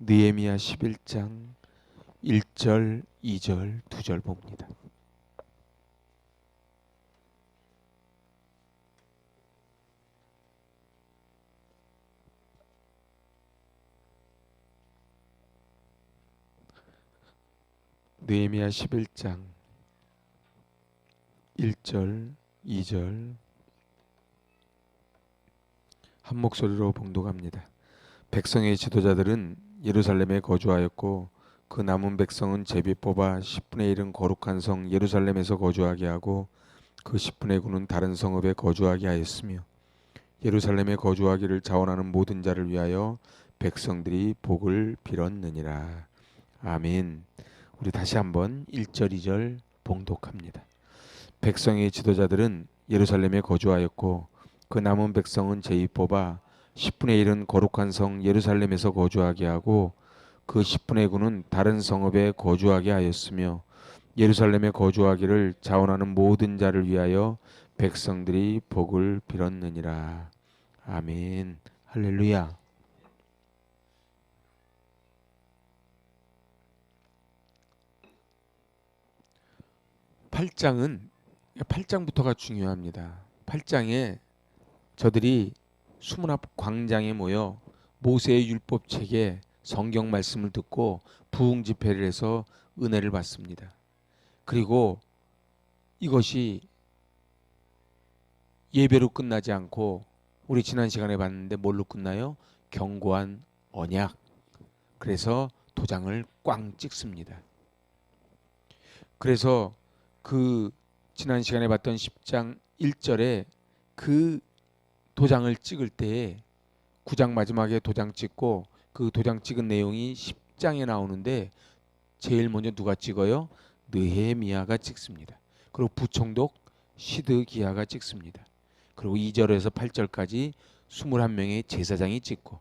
느헤미야 11장 1절, 2절, 2절 봅니다. 느헤미야 11장 1절, 2절 한 목소리로 봉독합니다. 백성의 지도자들은 예루살렘에 거주하였고 그 남은 백성은 제비 뽑아 10분의 1은 거룩한 성 예루살렘에서 거주하게 하고 그 10분의 9는 다른 성읍에 거주하게 하였으며 예루살렘에 거주하기를 자원하는 모든 자를 위하여 백성들이 복을 빌었느니라. 아멘. 우리 다시 한번 1절 2절 봉독합니다. 백성의 지도자들은 예루살렘에 거주하였고 그 남은 백성은 제비 뽑아 10분의 1은 거룩한 성 예루살렘에서 거주하게 하고 그 10분의 9는 다른 성읍에 거주하게 하였으며 예루살렘에 거주하기를 자원하는 모든 자를 위하여 백성들이 복을 빌었느니라. 아멘. 할렐루야. 8장부터가 중요합니다. 8장에 저들이 수문 앞 광장에 모여 모세의 율법책에 성경 말씀을 듣고 부흥 집회를 해서 은혜를 받습니다. 그리고 이것이 예배로 끝나지 않고 우리 지난 시간에 봤는데 뭘로 끝나요? 견고한 언약. 그래서 도장을 꽝 찍습니다. 그래서 그 지난 시간에 봤던 10장 1절에 그 도장을 찍을 때에 9장 마지막에 도장 찍고 그 도장 찍은 내용이 10장에 나오는데 제일 먼저 누가 찍어요? 느헤미야가 찍습니다. 그리고 부총독 시드기야가 찍습니다. 그리고 2절에서 8절까지 21명의 제사장이 찍고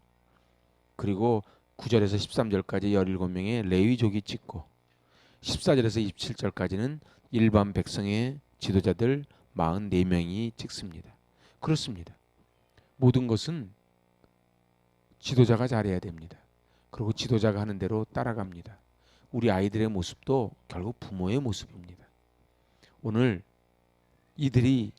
그리고 9절에서 13절까지 17명의 레위족이 찍고 14절에서 27절까지는 일반 백성의 지도자들 44명이 찍습니다. 그렇습니다. 모든 것은 지도자가 잘해야 됩니다. 그리고 지도자가 하는 대로 따라갑니다. 우리 아이들의 모습도 결국 부모의 모습입니다. 오늘 이들이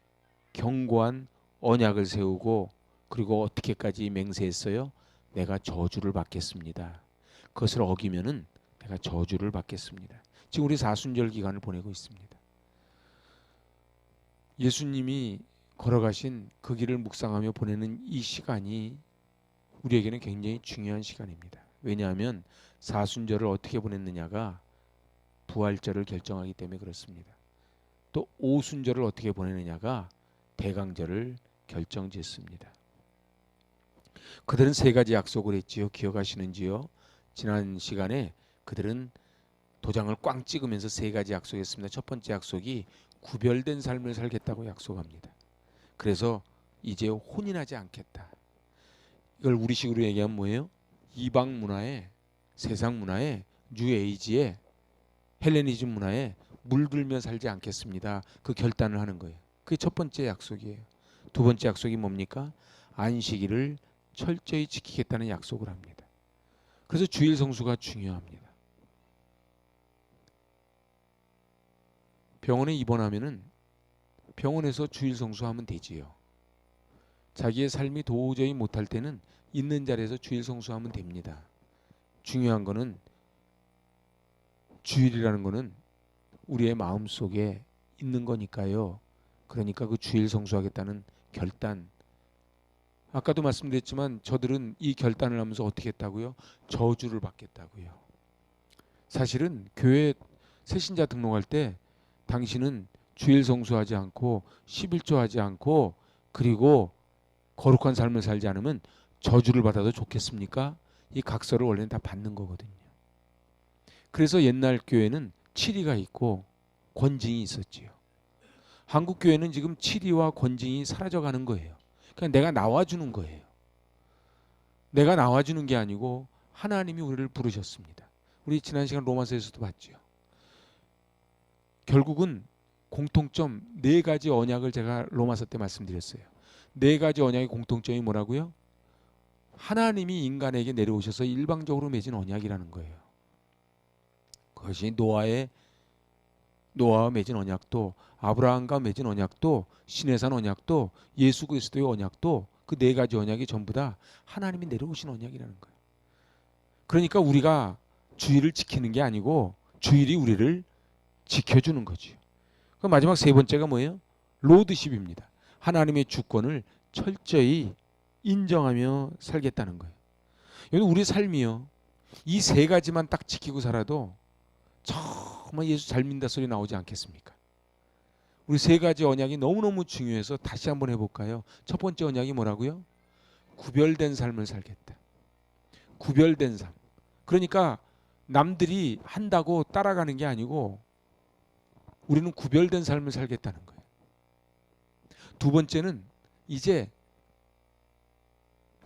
견고한 언약을 세우고 그리고 어떻게까지 맹세했어요? 내가 저주를 받겠습니다. 그것을 어기면은 내가 저주를 받겠습니다. 지금 우리 사순절 기간을 보내고 있습니다. 예수님이 걸어가신 그 길을 묵상하며 보내는 이 시간이 우리에게는 굉장히 중요한 시간입니다. 왜냐하면 사순절을 어떻게 보냈느냐가 부활절을 결정하기 때문에 그렇습니다. 또 오순절을 어떻게 보내느냐가 대강절을 결정짓습니다. 그들은 세 가지 약속을 했지요. 기억하시는지요? 지난 시간에 그들은 도장을 꽝 찍으면서 세 가지 약속했습니다. 첫 번째 약속이 구별된 삶을 살겠다고 약속합니다. 그래서 이제 혼인하지 않겠다. 이걸 우리식으로 얘기하면 뭐예요? 이방 문화에, 세상 문화에, 뉴에이지에, 헬레니즘 문화에 물들며 살지 않겠습니다. 그 결단을 하는 거예요. 그게 첫 번째 약속이에요. 두 번째 약속이 뭡니까? 안식일을 철저히 지키겠다는 약속을 합니다. 그래서 주일 성수가 중요합니다. 병원에 입원하면은 병원에서 주일 성수하면 되지요. 자기의 삶이 도저히 못할 때는 있는 자리에서 주일 성수하면 됩니다. 중요한 거는 주일이라는 거는 우리의 마음속에 있는 거니까요. 그러니까 그 주일 성수하겠다는 결단. 아까도 말씀드렸지만 저들은 이 결단을 하면서 어떻게 했다고요? 저주를 받겠다고요. 사실은 교회 새신자 등록할 때 당신은 주일 성수하지 않고 11조 하지 않고 그리고 거룩한 삶을 살지 않으면 저주를 받아도 좋겠습니까? 이 각서를 원래는 다 받는 거거든요. 그래서 옛날 교회는 칠의가 있고 권징이 있었지요. 한국 교회는 지금 칠의와 권징이 사라져가는 거예요. 그냥 내가 나와주는 거예요. 내가 나와주는 게 아니고 하나님이 우리를 부르셨습니다. 우리 지난 시간 로마서에서도 봤죠. 결국은 공통점 네 가지 언약을 제가 로마서 때 말씀드렸어요. 네 가지 언약의 공통점이 뭐라고요? 하나님이 인간에게 내려오셔서 일방적으로 맺은 언약이라는 거예요. 그것이 노아와 맺은 언약도, 아브라함과 맺은 언약도, 시내산 언약도, 예수 그리스도의 언약도, 그 네 가지 언약이 전부 다 하나님이 내려오신 언약이라는 거예요. 그러니까 우리가 주일을 지키는 게 아니고 주일이 우리를 지켜주는 거지요. 그 마지막 세 번째가 뭐예요? 로드십입니다. 하나님의 주권을 철저히 인정하며 살겠다는 거예요. 여러분, 우리 삶이요, 이 세 가지만 딱 지키고 살아도 정말 예수 잘 믿는다 소리 나오지 않겠습니까? 우리 세 가지 언약이 너무너무 중요해서 다시 한번 해볼까요? 첫 번째 언약이 뭐라고요? 구별된 삶을 살겠다. 구별된 삶. 그러니까 남들이 한다고 따라가는 게 아니고 우리는 구별된 삶을 살겠다는 거예요. 두 번째는 이제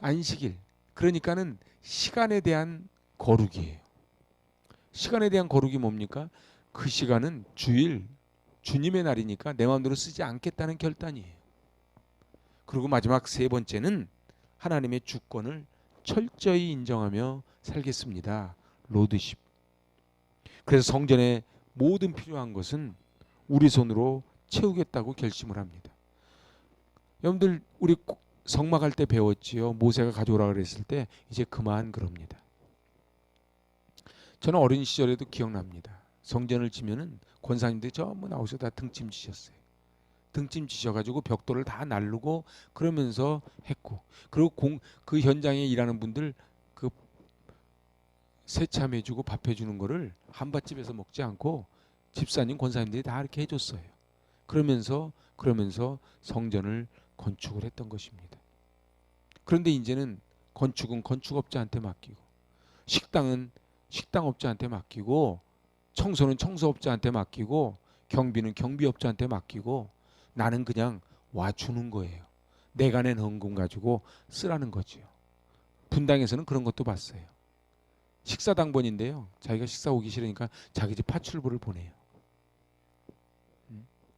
안식일, 그러니까는 시간에 대한 거룩이에요. 시간에 대한 거룩이 뭡니까? 그 시간은 주일, 주님의 날이니까 내 마음대로 쓰지 않겠다는 결단이에요. 그리고 마지막 세 번째는 하나님의 주권을 철저히 인정하며 살겠습니다. 로드십. 그래서 성전에 모든 필요한 것은 우리 손으로 채우겠다고 결심을 합니다. 여러분들, 우리 성막할 때 배웠지요. 모세가 가져오라 그랬을 때 이제 그만 그럽니다. 저는 어린 시절에도 기억납니다. 성전을 지면은 권사님들이 전부 나오셔서 다 등짐 지셨어요. 등짐 지셔가지고 벽돌을 다 날르고 그러면서 했고, 그리고 그 현장에 일하는 분들 그 세참해주고 밥해주는 거를 한밭집에서 먹지 않고 집사님 권사님들이 다 이렇게 해줬어요. 그러면서 성전을 건축을 했던 것입니다. 그런데 이제는 건축은 건축업자한테 맡기고, 식당은 식당업자한테 맡기고, 청소는 청소업자한테 맡기고, 경비는 경비업자한테 맡기고, 나는 그냥 와주는 거예요. 내가 낸 헌금 가지고 쓰라는 거지요. 분당에서는 그런 것도 봤어요. 식사당번인데요, 자기가 식사 오기 싫으니까 자기 집 파출부를 보내요.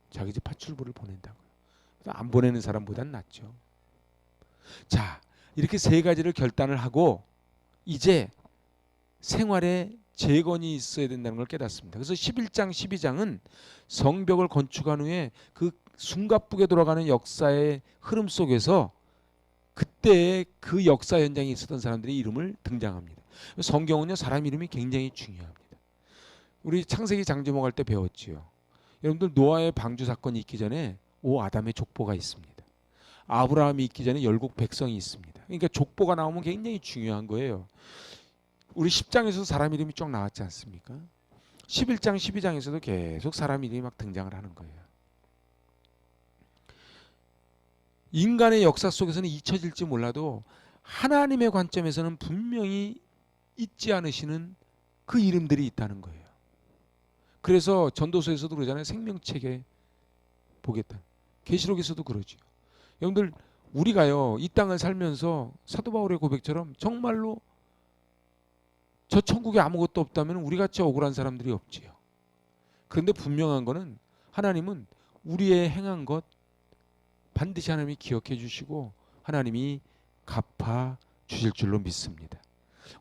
자기 집 파출부를 보낸다고요. 안 보내는 사람보단 낫죠. 자, 이렇게 세 가지를 결단을 하고 이제 생활에 재건이 있어야 된다는 걸 깨닫습니다. 그래서 11장 12장은 성벽을 건축한 후에 그 숨가쁘게 돌아가는 역사의 흐름 속에서 그때의 그 역사 현장에 있었던 사람들의 이름을 등장합니다. 성경은요, 사람 이름이 굉장히 중요합니다. 우리 창세기 장제목할 때 배웠지요. 여러분들, 노아의 방주 사건이 있기 전에 아담의 족보가 있습니다. 아브라함이 있기 전에 열국 백성이 있습니다. 그러니까 족보가 나오면 굉장히 중요한 거예요. 우리 10장에서 사람 이름이 쭉 나왔지 않습니까? 11장 12장에서도 계속 사람 이름이 막 등장을 하는 거예요. 인간의 역사 속에서는 잊혀질지 몰라도 하나님의 관점에서는 분명히 잊지 않으시는 그 이름들이 있다는 거예요. 그래서 전도서에서도 그러잖아요. 생명책에 보겠다. 계시록에서도 그러죠. 여러분들, 우리가요, 이 땅을 살면서 사도 바울의 고백처럼 정말로 저 천국에 아무것도 없다면 우리같이 억울한 사람들이 없지요. 그런데 분명한 거는 하나님은 우리의 행한 것 반드시 하나님이 기억해 주시고 하나님이 갚아 주실 줄로 믿습니다.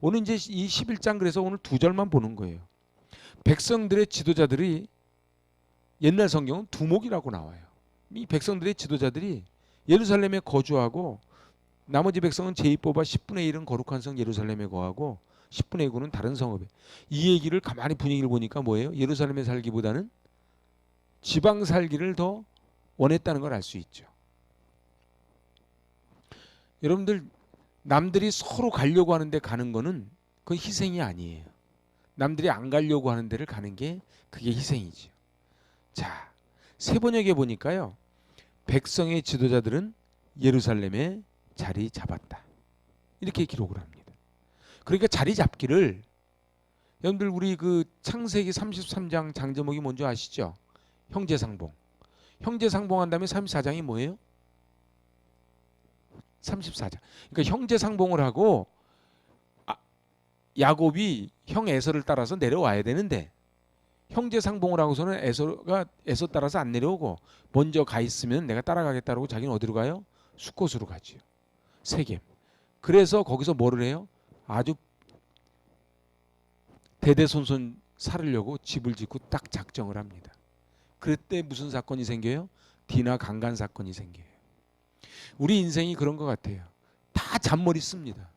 오늘 이제 이 11장, 그래서 오늘 두 절만 보는 거예요. 백성들의 지도자들이, 옛날 성경은 두목이라고 나와요. 이 백성들의 지도자들이 예루살렘에 거주하고 나머지 백성은 제의 뽑아 10분의 1은 거룩한 성 예루살렘에 거하고 10분의 9는 다른 성읍에. 이 얘기를 가만히 분위기를 보니까 뭐예요? 예루살렘에 살기보다는 지방 살기를 더 원했다는 걸 알 수 있죠. 여러분들, 남들이 서로 가려고 하는데 가는 거는 그건 희생이 아니에요. 남들이 안 가려고 하는 데를 가는 게 그게 희생이죠. 자, 세번역에 보니까요, 백성의 지도자들은 예루살렘에 자리 잡았다, 이렇게 기록을 합니다. 그러니까 자리 잡기를, 여러분들 우리 그 창세기 33장 장제목이 뭔지 아시죠? 형제상봉. 형제상봉한 다음에 34장이 뭐예요? 34장. 그러니까 형제상봉을 하고 야곱이 형 에서를 따라서 내려와야 되는데, 형제상봉을 하고서는 에서 따라서 안 내려오고 먼저 가 있으면 내가 따라가겠다고 자기는 어디로 가요? 수꽃으로 가지요. 세겜. 그래서 거기서 뭐를 해요? 아주 대대손손 살으려고 집을 짓고 딱 작정을 합니다. 그때 무슨 사건이 생겨요? 디나 강간 사건이 생겨요. 우리 인생이 그런 것 같아요. 다 잔머리 씁니다.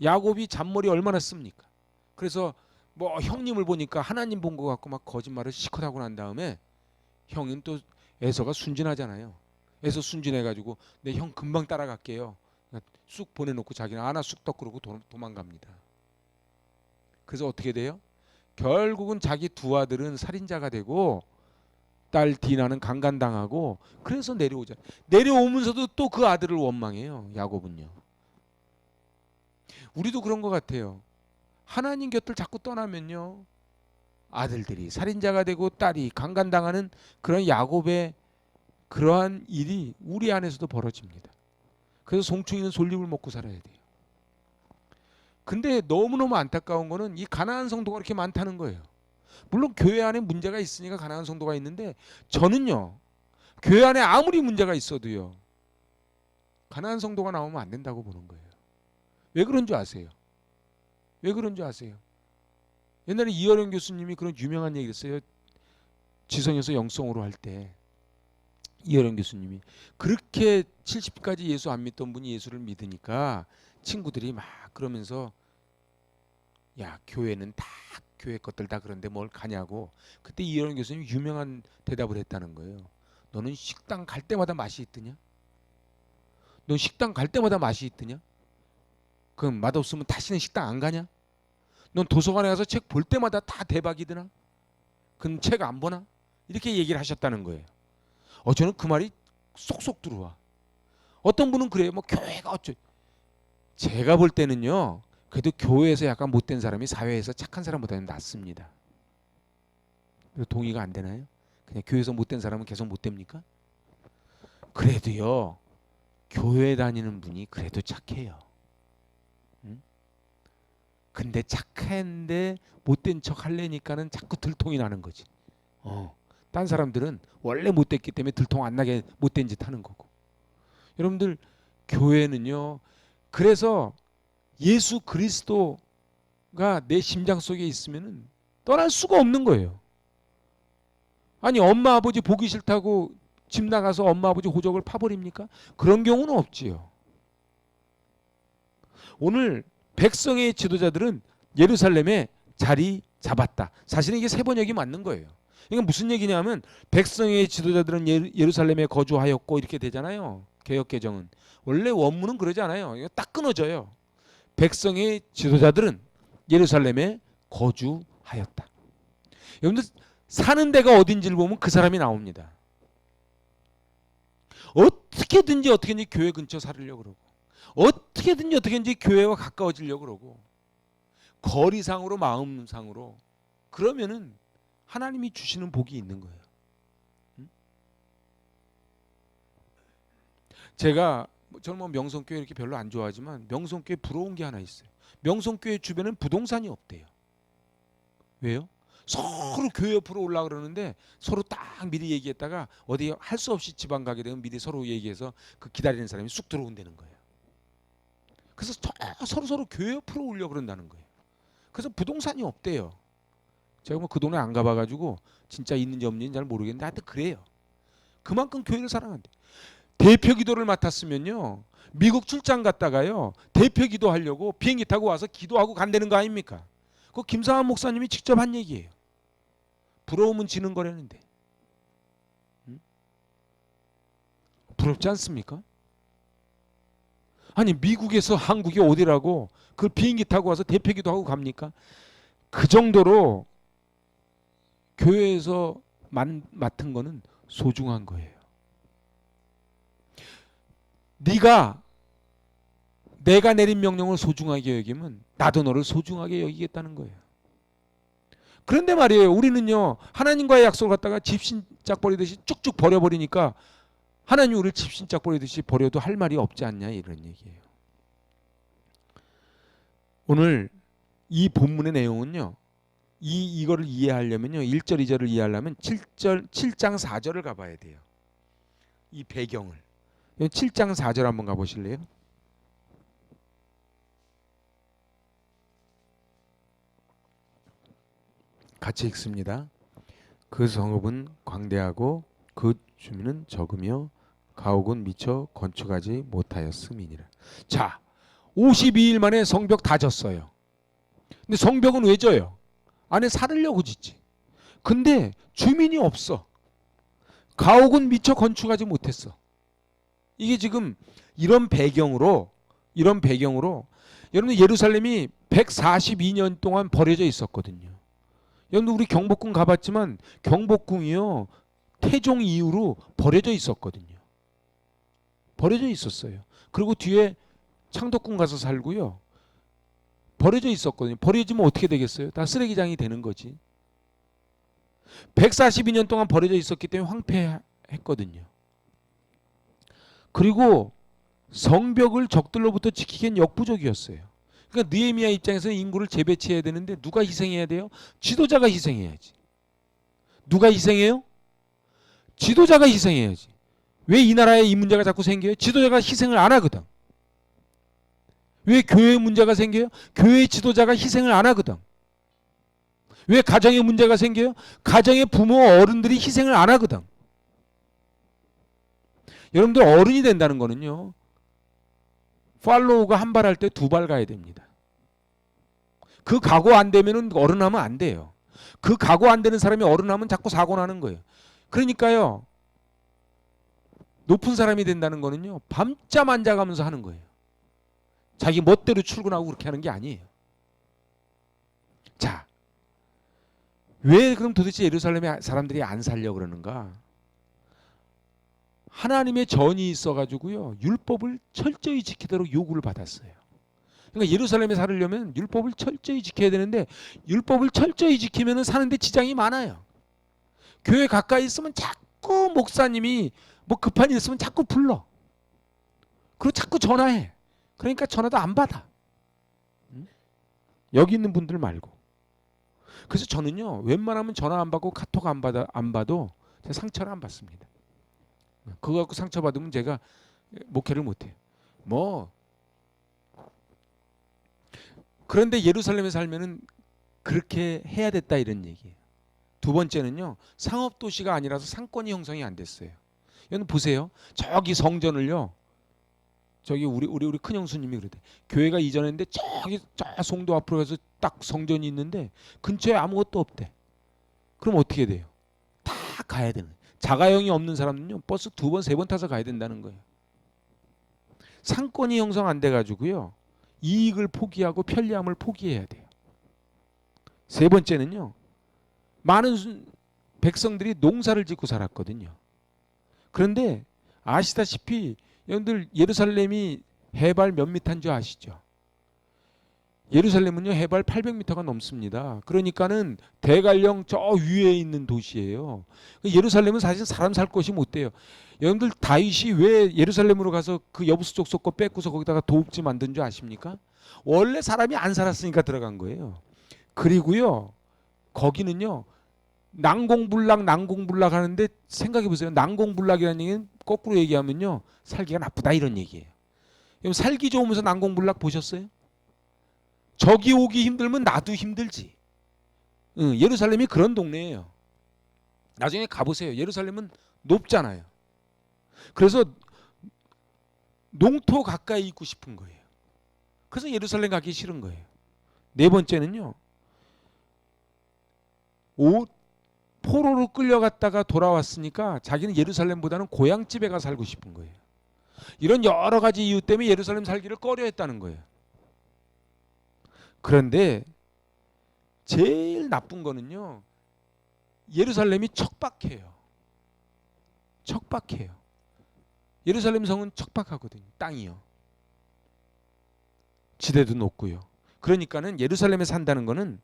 야곱이 잔머리 얼마나 씁니까? 그래서 뭐 형님을 보니까 하나님 본 것 같고 막 거짓말을 실컷 하고 난 다음에 형은 또 에서가 순진하잖아요. 에서 순진해가지고 내 형 금방 따라갈게요. 쑥 보내놓고 자기는 아나 쑥떡 그러고 도망갑니다. 그래서 어떻게 돼요? 결국은 자기 두 아들은 살인자가 되고 딸 디나는 강간당하고 그래서 내려오자. 내려오면서도 또 그 아들을 원망해요. 야곱은요. 우리도 그런 것 같아요. 하나님 곁을 자꾸 떠나면요. 아들들이 살인자가 되고 딸이 강간당하는 그런 야곱의 그러한 일이 우리 안에서도 벌어집니다. 그래서 송충이는 솔잎을 먹고 살아야 돼요. 근데 너무너무 안타까운 거는 이 가나안 성도가 이렇게 많다는 거예요. 물론 교회 안에 문제가 있으니까 가나안 성도가 있는데 저는요. 교회 안에 아무리 문제가 있어도요. 가나안 성도가 나오면 안 된다고 보는 거예요. 왜 그런 줄 아세요? 왜 그런 줄 아세요? 옛날에 이어령 교수님이 그런 유명한 얘기를 했어요. 지성에서 영성으로 할 때 이어령 교수님이 그렇게 70까지 예수 안 믿던 분이 예수를 믿으니까 친구들이 막 그러면서 야 교회는 다 교회 것들 다 그런데 뭘 가냐고 그때 이어령 교수님이 유명한 대답을 했다는 거예요. 너는 식당 갈 때마다 맛이 있더냐? 넌 식당 갈 때마다 맛이 있더냐? 그럼 맛없으면 다시는 식당 안 가냐? 넌 도서관에 가서 책 볼 때마다 다 대박이드나? 그럼 책 안 보나? 이렇게 얘기를 하셨다는 거예요. 저는 그 말이 쏙쏙 들어와. 어떤 분은 그래요. 뭐 교회가 어쩌. 제가 볼 때는요. 그래도 교회에서 약간 못된 사람이 사회에서 착한 사람보다는 낫습니다. 동의가 안 되나요? 그냥 교회에서 못된 사람은 계속 못됩니까? 그래도요. 교회 다니는 분이 그래도 착해요. 응? 근데 착한데 못된 척 하려니까는 자꾸 들통이 나는 거지. 딴 사람들은 원래 못됐기 때문에 들통 안 나게 못된 짓 하는 거고. 여러분들 교회는요. 그래서 예수 그리스도가 내 심장 속에 있으면은 떠날 수가 없는 거예요. 아니 엄마 아버지 보기 싫다고 집 나가서 엄마 아버지 호적을 파버립니까? 그런 경우는 없지요. 오늘 백성의 지도자들은 예루살렘에 자리 잡았다. 사실은 이게 세 번역이 맞는 거예요. 이게 무슨 얘기냐면 백성의 지도자들은 예루살렘에 거주하였고 이렇게 되잖아요. 개역개정은. 원래 원문은 그러지 않아요. 이거 딱 끊어져요. 백성의 지도자들은 예루살렘에 거주하였다. 여러분들 사는 데가 어딘지를 보면 그 사람이 나옵니다. 어떻게든지 교회 근처 살으려고 그러고 어떻게든지 교회와 가까워지려고 그러고 거리상으로 마음상으로 그러면은 하나님이 주시는 복이 있는 거예요. 제가 저는 뭐 명성교회 이렇게 별로 안 좋아하지만 명성교회 부러운 게 하나 있어요. 명성교회 주변엔 부동산이 없대요. 왜요? 서로 교회 옆으로 올라 그러는데 서로 딱 미리 얘기했다가 어디 할 수 없이 지방 가게 되면 미리 서로 얘기해서 그 기다리는 사람이 쑥 들어온다는 거예요. 그래서 서로 교회 옆으로 오려고 그런다는 거예요. 그래서 부동산이 없대요. 제가 뭐 그 동네 안 가봐가지고 진짜 있는지 없는지 잘 모르겠는데 하여튼 그래요. 그만큼 교회를 사랑한대. 대표 기도를 맡았으면요. 미국 출장 갔다가요. 대표 기도하려고 비행기 타고 와서 기도하고 간다는 거 아닙니까? 그거 김상환 목사님이 직접 한 얘기예요. 부러우면 지는 거라는데. 부럽지 않습니까? 아니 미국에서 한국에 어디라고 그 비행기 타고 와서 대표 기도하고 갑니까? 그 정도로 교회에서 맡은 거는 소중한 거예요. 내가 내린 명령을 소중하게 여기면 나도 너를 소중하게 여기겠다는 거예요. 그런데 말이에요. 우리는요. 하나님과의 약속을 갖다가 집신짝 버리듯이 쭉쭉 버려버리니까 하나님 우리를 집신짝 버리듯이 버려도 할 말이 없지 않냐 이런 얘기예요. 오늘 이 본문의 내용은요. 이거를 이해하려면요. 1절 2절을 이해하려면 7장 4절을 가봐야 돼요. 이 배경을. 7장 4절 한번 가보실래요? 같이 읽습니다. 그 성읍은 광대하고 그 주민은 적으며 가옥은 미처 건축하지 못하였음이니라. 자, 52일 만에 성벽 다 졌어요. 근데 성벽은 왜 져요? 안에 살으려고 짓지. 근데 주민이 없어. 가옥은 미처 건축하지 못했어. 이게 지금 이런 배경으로 여러분 예루살렘이 142년 동안 버려져 있었거든요. 여러분 우리 경복궁 가봤지만 경복궁이요 태종 이후로 버려져 있었거든요. 버려져 있었어요. 그리고 뒤에 창덕궁 가서 살고요. 버려져 있었거든요. 버려지면 어떻게 되겠어요? 다 쓰레기장이 되는 거지. 142년 동안 버려져 있었기 때문에 황폐했거든요. 그리고 성벽을 적들로부터 지키기엔 역부족이었어요. 그러니까 느헤미야 입장에서는 인구를 재배치해야 되는데 누가 희생해야 돼요? 지도자가 희생해야지. 누가 희생해요? 지도자가 희생해야지. 왜 이 나라에 이 문제가 자꾸 생겨요? 지도자가 희생을 안 하거든. 왜 교회 문제가 생겨요? 교회 지도자가 희생을 안 하거든. 왜 가정에 문제가 생겨요? 가정의 부모 어른들이 희생을 안 하거든. 여러분들 어른이 된다는 거는요. 팔로우가 한 발 할 때 두 발 가야 됩니다. 그 각오 안 되면은 어른하면 안 돼요. 그 각오 안 되는 사람이 어른하면 자꾸 사고 나는 거예요. 그러니까요. 높은 사람이 된다는 거는요. 밤잠 안 자가면서 하는 거예요. 자기 멋대로 출근하고 그렇게 하는 게 아니에요. 자, 왜 그럼 도대체 예루살렘에 사람들이 안 살려고 그러는가? 하나님의 전이 있어가지고요. 율법을 철저히 지키도록 요구를 받았어요. 그러니까 예루살렘에 살려면 율법을 철저히 지켜야 되는데 율법을 철저히 지키면 사는데 지장이 많아요. 교회 가까이 있으면 자꾸 목사님이 뭐 급한 일 있으면 자꾸 불러. 그리고 자꾸 전화해. 그러니까 전화도 안 받아. 여기 있는 분들 말고. 그래서 저는요. 웬만하면 전화 안 받고 카톡 안 봐도 제가 상처를 안 받습니다. 그거 갖고 상처 받으면 제가 목회를 못해요. 뭐 그런데 예루살렘에 살면은 그렇게 해야 됐다 이런 얘기예요. 두 번째는요. 상업 도시가 아니라서 상권이 형성이 안 됐어요. 여러분 보세요. 저기 성전을요. 저기 우리 큰 형수님이 그러대. 교회가 이전했는데 저기 저 송도 앞으로 가서 딱 성전이 있는데 근처에 아무것도 없대. 그럼 어떻게 돼요? 다 가야 되는. 자가용이 없는 사람은요. 버스 2번, 3번 타서 가야 된다는 거예요. 상권이 형성 안 돼 가지고요. 이익을 포기하고 편리함을 포기해야 돼요. 세 번째는요. 많은 백성들이 농사를 짓고 살았거든요. 그런데 아시다시피 여러분들 예루살렘이 해발 몇 미터인 줄 아시죠? 예루살렘은요 해발 800m가 넘습니다. 그러니까는 대관령 저 위에 있는 도시예요. 예루살렘은 사실 사람 살 곳이 못 돼요. 여러분들 다윗이 왜 예루살렘으로 가서 그 여부수족 속 거 뺏고서 거기다가 도읍지 만든 줄 아십니까? 원래 사람이 안 살았으니까 들어간 거예요. 그리고요 거기는요 난공불락 하는데 생각해 보세요. 난공불락이라는 얘기는 거꾸로 얘기하면요 살기가 나쁘다 이런 얘기예요. 여러분 살기 좋으면서 난공불락 보셨어요? 저기 오기 힘들면 나도 힘들지. 예루살렘이 그런 동네예요. 나중에 가보세요. 예루살렘은 높잖아요. 그래서 농토 가까이 있고 싶은 거예요. 그래서 예루살렘 가기 싫은 거예요. 네 번째는요. 포로로 끌려갔다가 돌아왔으니까 자기는 예루살렘보다는 고향집에 가 살고 싶은 거예요. 이런 여러 가지 이유 때문에 예루살렘 살기를 꺼려했다는 거예요. 그런데 제일 나쁜 거는요. 예루살렘이 척박해요. 척박해요. 예루살렘 성은 척박하거든요. 땅이요. 지대도 높고요. 그러니까는 예루살렘에 산다는 거는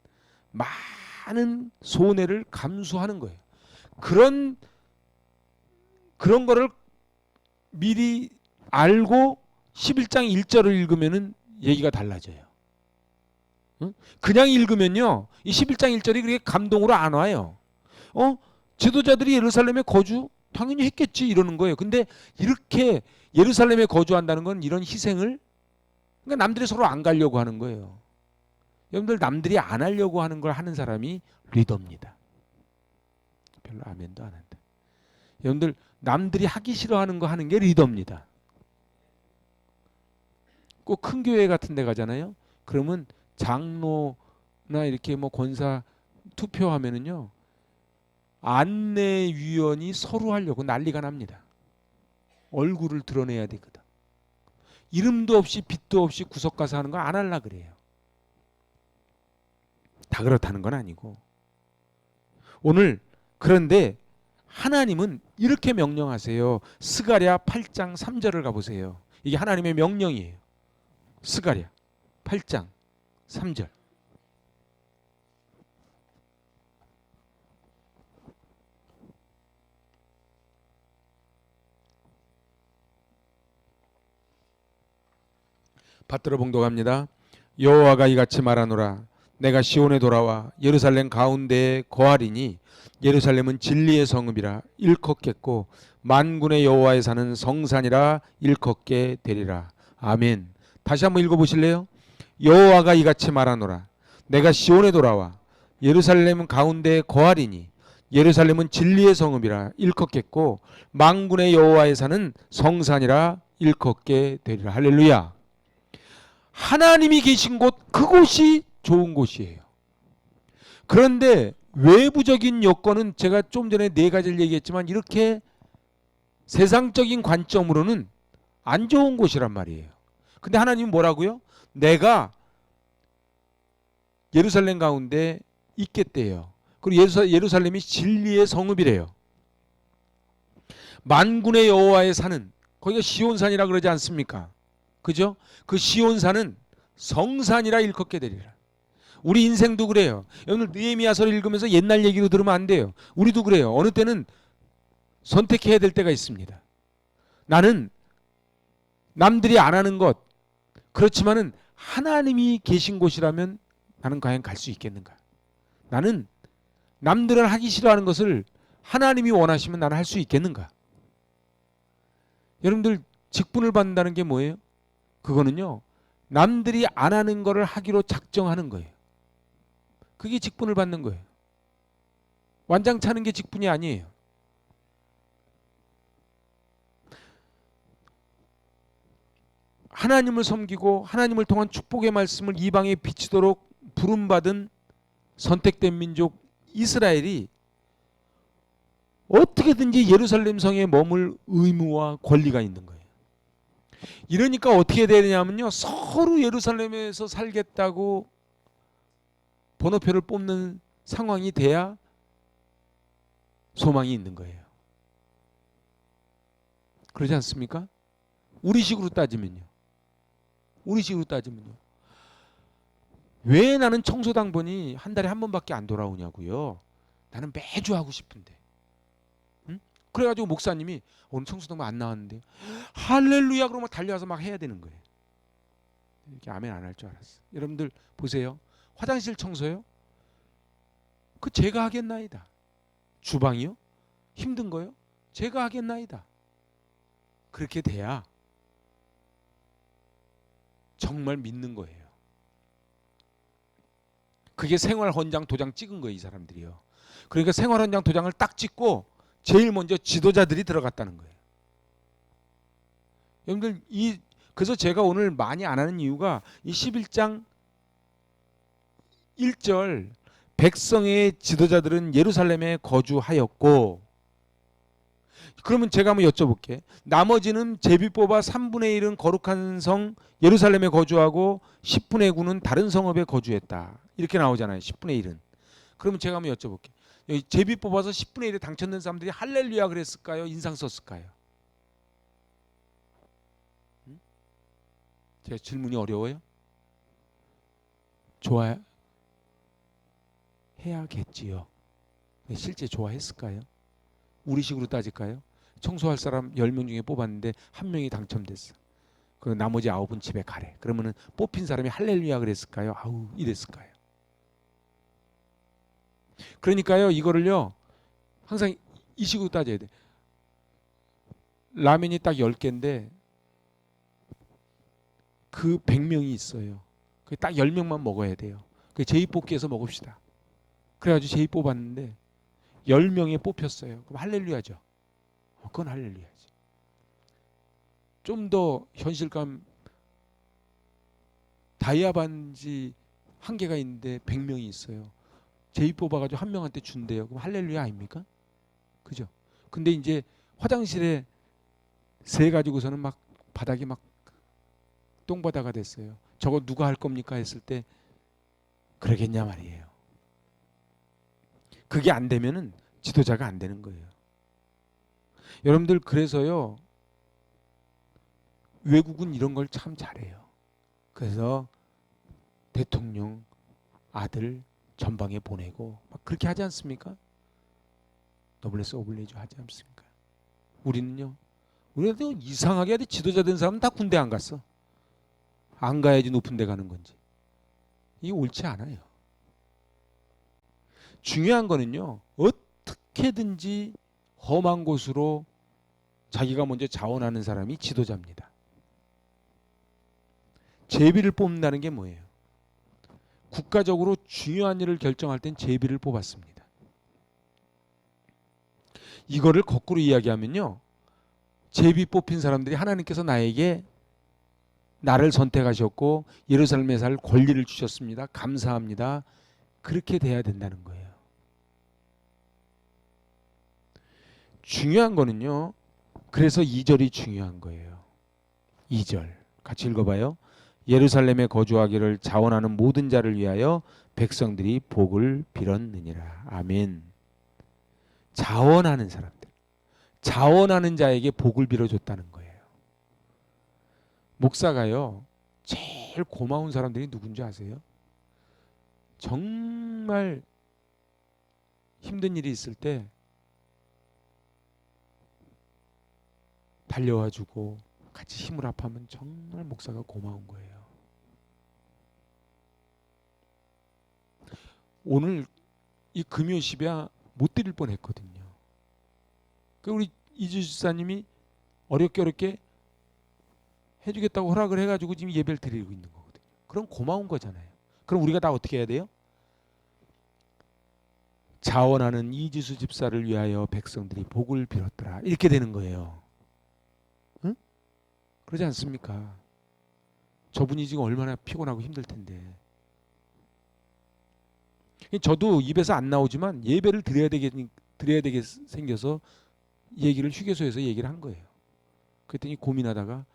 많은 손해를 감수하는 거예요. 그런 거를 미리 알고 11장 1절을 읽으면은 얘기가 달라져요. 그냥 읽으면요. 이 11장 1절이 그렇게 감동으로 안 와요. 지도자들이 예루살렘에 거주 당연히 했겠지 이러는 거예요. 근데 이렇게 예루살렘에 거주한다는 건 이런 희생을 그러니까 남들이 서로 안 가려고 하는 거예요. 여러분들 남들이 안 하려고 하는 걸 하는 사람이 리더입니다. 별로 아멘도 안 한다. 여러분들 남들이 하기 싫어하는 거 하는 게 리더입니다. 꼭 큰 교회 같은 데 가잖아요. 그러면 장로나 이렇게 뭐 권사 투표하면은요, 안내위원이 서로 하려고 난리가 납니다. 얼굴을 드러내야 되거든. 이름도 없이 빛도 없이 구석 가서 하는 거 안 할라 그래요. 다 그렇다는 건 아니고. 오늘 그런데 하나님은 이렇게 명령하세요. 스가랴 8장 3절을 가보세요. 이게 하나님의 명령이에요. 스가랴 8장 3절. 받들어 봉독합니다. 여호와가 이같이 말하노라. 내가 시온에 돌아와 예루살렘 가운데에 거하리니 예루살렘은 진리의 성읍이라 일컫겠고 만군의 여호와에 사는 성산이라 일컫게 되리라. 아멘. 다시 한번 읽어보실래요? 여호와가 이같이 말하노라. 내가 시온에 돌아와 예루살렘 가운데에 거하리니 예루살렘은 진리의 성읍이라 일컫겠고 만군의 여호와에 사는 성산이라 일컫게 되리라. 할렐루야. 하나님이 계신 곳, 그곳이 좋은 곳이에요. 그런데 외부적인 여건은 제가 좀 전에 네 가지를 얘기했지만 이렇게 세상적인 관점으로는 안 좋은 곳이란 말이에요. 근데 하나님은 뭐라고요? 내가 예루살렘 가운데 있겠대요. 그리고 예루살렘이 진리의 성읍이래요. 만군의 여호와의 산은, 거기가 시온산이라 그러지 않습니까? 그죠? 그 시온산은 성산이라 일컫게 되리라. 우리 인생도 그래요. 오늘 느헤미야서를 읽으면서 옛날 얘기로 들으면 안 돼요. 우리도 그래요. 어느 때는 선택해야 될 때가 있습니다. 나는 남들이 안 하는 것, 그렇지만은 하나님이 계신 곳이라면 나는 과연 갈 수 있겠는가? 나는 남들은 하기 싫어하는 것을 하나님이 원하시면 나는 할 수 있겠는가? 여러분들 직분을 받는다는 게 뭐예요? 그거는요, 남들이 안 하는 거를 하기로 작정하는 거예요. 그게 직분을 받는 거예요. 완장 차는 게 직분이 아니에요. 하나님을 섬기고 하나님을 통한 축복의 말씀을 이방에 비치도록 부름받은 선택된 민족 이스라엘이 어떻게든지 예루살렘 성에 머물 의무와 권리가 있는 거예요. 이러니까 어떻게 되느냐면요, 서로 예루살렘에서 살겠다고 번호표를 뽑는 상황이 돼야 소망이 있는 거예요. 그러지 않습니까? 우리식으로 따지면요. 왜 나는 청소당번이 한 달에 한 번밖에 안 돌아오냐고요. 나는 매주 하고 싶은데. 응? 그래가지고 목사님이 오늘 청소당번 안 나왔는데 할렐루야 그러면 달려와서 막 해야 되는 거예요. 이렇게 아멘 안 할 줄 알았어. 여러분들 보세요. 화장실 청소요? 그 제가 하겠나이다. 주방이요? 힘든 거요? 제가 하겠나이다. 그렇게 돼야 정말 믿는 거예요. 그게 생활헌장 도장 찍은 거예요, 이 사람들이요. 그러니까 생활헌장 도장을 딱 찍고 제일 먼저 지도자들이 들어갔다는 거예요. 여러분들 그래서 제가 오늘 많이 안 하는 이유가 이 11장 1절 백성의 지도자들은 예루살렘에 거주하였고, 그러면 제가 한번 여쭤볼게. 나머지는 제비 뽑아 3분의 1은 거룩한 성 예루살렘에 거주하고 10분의 9는 다른 성읍에 거주했다. 이렇게 나오잖아요. 10분의 1은. 그러면 제가 한번 여쭤볼게. 여기 제비 뽑아서 10분의 1에 당첨된 사람들이 할렐루야 그랬을까요? 인상 썼을까요? 제 질문이 어려워요? 좋아해야겠지요. 실제 좋아했을까요? 우리식으로 따질까요? 청소할 사람 10명 중에 뽑았는데 한 명이 당첨됐어. 그 나머지 9은 집에 가래. 그러면은 뽑힌 사람이 할렐루야 그랬을까요? 아우 이랬을까요? 그러니까요, 이거를요 항상 이 식으로 따져야 돼. 라면이 딱 10개인데 그 100명이 있어요. 딱 10명만 먹어야 돼요. 그 제2뽑기에서 먹읍시다. 그래가지고 제2 뽑았는데 10명에 뽑혔어요. 그럼 할렐루야죠. 그건 할렐루야지. 좀 더 현실감, 다이아 반지 한 개가 있는데 100명이 있어요. 제2 뽑아가지고 한 명한테 준대요. 그럼 할렐루야 아닙니까? 그죠? 근데 이제 화장실에 세 가지고서는 막 바닥이 막 똥바다가 됐어요. 저거 누가 할 겁니까 했을 때 그러겠냐 말이에요. 그게 안 되면은 지도자가 안 되는 거예요. 여러분들 그래서요, 외국은 이런 걸 참 잘해요. 그래서 대통령 아들 전방에 보내고 막 그렇게 하지 않습니까? 노블레스 오블리주 하지 않습니까? 우리는요, 우리도 이상하게 하지, 지도자 된 사람은 다 군대 안 갔어. 안 가야지 높은 데 가는 건지. 이게 옳지 않아요. 중요한 거는요, 어떻게든지 험한 곳으로 자기가 먼저 자원하는 사람이 지도자입니다. 제비를 뽑는다는 게 뭐예요? 국가적으로 중요한 일을 결정할 땐 제비를 뽑았습니다. 이거를 거꾸로 이야기하면요, 제비 뽑힌 사람들이 하나님께서 나를 선택하셨고 예루살렘에 살 권리를 주셨습니다. 감사합니다. 그렇게 돼야 된다는 거예요. 중요한 거는요, 그래서 2절이 중요한 거예요. 2절 같이 읽어봐요. 예루살렘에 거주하기를 자원하는 모든 자를 위하여 백성들이 복을 빌었느니라. 아멘. 자원하는 사람들, 자원하는 자에게 복을 빌어줬다는 거예요. 목사가요, 제일 고마운 사람들이 누군지 아세요? 정말 힘든 일이 있을 때 달려와주고 같이 힘을 합하면 정말 목사가 고마운 거예요. 오늘 이 금요시비야 못 드릴 뻔했거든요. 그 우리 이주 집사님이 어렵게 해주겠다고 허락을 해가지고 지금 예배를 드리고 있는 거거든요. 그럼 고마운 거잖아요. 그럼 우리가 다 어떻게 해야 돼요? 자원하는 이지수 집사를 위하여 백성들이 복을 빌었더라. 이렇게 되는 거예요. 응? 그러지 않습니까? 저분이 지금 얼마나 피곤하고 힘들 텐데. 저도 입에서 안 나오지만 예배를 드려야 되게 생겨서 얘기를 휴게소에서 얘기를 한 거예요. 그랬더니 고민하다가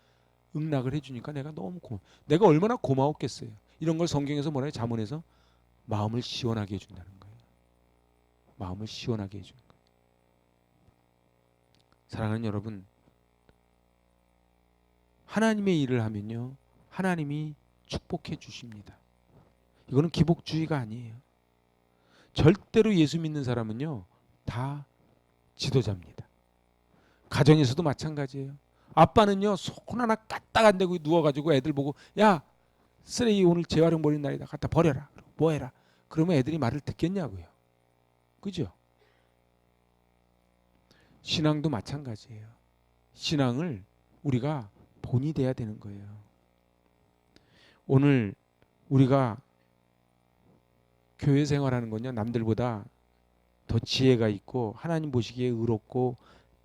응낙을 해주니까 내가 너무 내가 얼마나 고마웠겠어요. 이런 걸 성경에서 뭐라 해요? 잠언에서 마음을 시원하게 해준다는 거예요. 마음을 시원하게 해주는 거예요. 사랑하는 여러분, 하나님의 일을 하면요, 하나님이 축복해 주십니다. 이거는 기복주의가 아니에요. 절대로 예수 믿는 사람은요, 다 지도자입니다. 가정에서도 마찬가지예요. 아빠는요, 손 하나 까딱 안 대고 누워가지고 애들 보고, 야, 쓰레기 오늘 재활용 버린 날이다, 갖다 버려라. 뭐 해라. 그러면 애들이 말을 듣겠냐고요. 그죠? 신앙도 마찬가지예요. 신앙을 우리가 본이 돼야 되는 거예요. 오늘 우리가 교회 생활하는 건요, 남들보다 더 지혜가 있고 하나님 보시기에 의롭고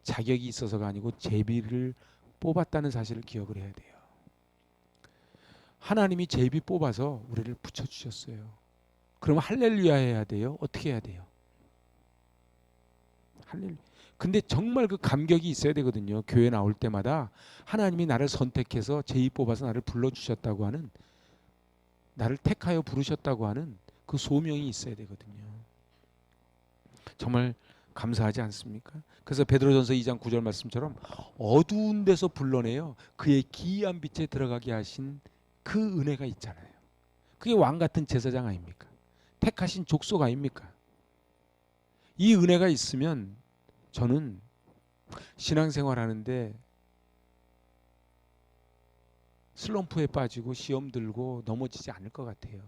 자격이 있어서가 아니고 제비를 뽑았다는 사실을 기억을 해야 돼요. 하나님이 제비 뽑아서 우리를 붙여주셨어요. 그러면 할렐루야 해야 돼요? 어떻게 해야 돼요? 할렐루야. 근데 정말 그 감격이 있어야 되거든요. 교회 나올 때마다 하나님이 나를 선택해서 제비 뽑아서 나를 불러주셨다고 하는, 나를 택하여 부르셨다고 하는 그 소명이 있어야 되거든요. 정말 감사하지 않습니까? 그래서 베드로전서 2장 9절 말씀처럼 어두운 데서 불러내어 그의 기이한 빛에 들어가게 하신 그 은혜가 있잖아요. 그게 왕 같은 제사장 아닙니까? 택하신 족속 아닙니까? 이 은혜가 있으면 저는 신앙생활 하는데 슬럼프에 빠지고 시험 들고 넘어지지 않을 것 같아요.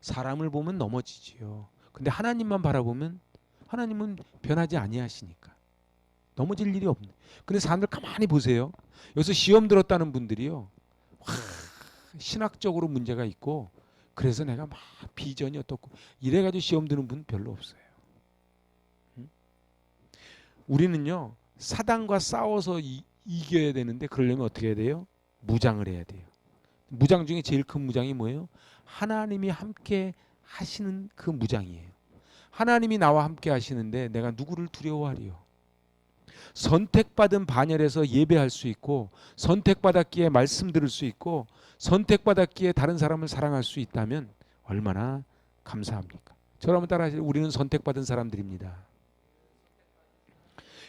사람을 보면 넘어지지요. 근데 하나님만 바라보면 하나님은 변하지 아니하시니까 넘어질 일이 없네. 근데 사람들 가만히 보세요. 여기서 시험 들었다는 분들이요, 신학적으로 문제가 있고 그래서 내가 막 비전이 어떻고 이래가지고 시험 드는 분 별로 없어요. 응? 우리는요 사단과 싸워서 이겨야 되는데 그러려면 어떻게 해야 돼요? 무장을 해야 돼요. 무장 중에 제일 큰 무장이 뭐예요? 하나님이 함께 하시는 그 무장이에요. 하나님이 나와 함께 하시는데 내가 누구를 두려워하리요? 선택받은 반열에서 예배할 수 있고 선택받았기에 말씀 들을 수 있고 선택받았기에 다른 사람을 사랑할 수 있다면 얼마나 감사합니까? 저를 한번 따라하시죠. 우리는 선택받은 사람들입니다.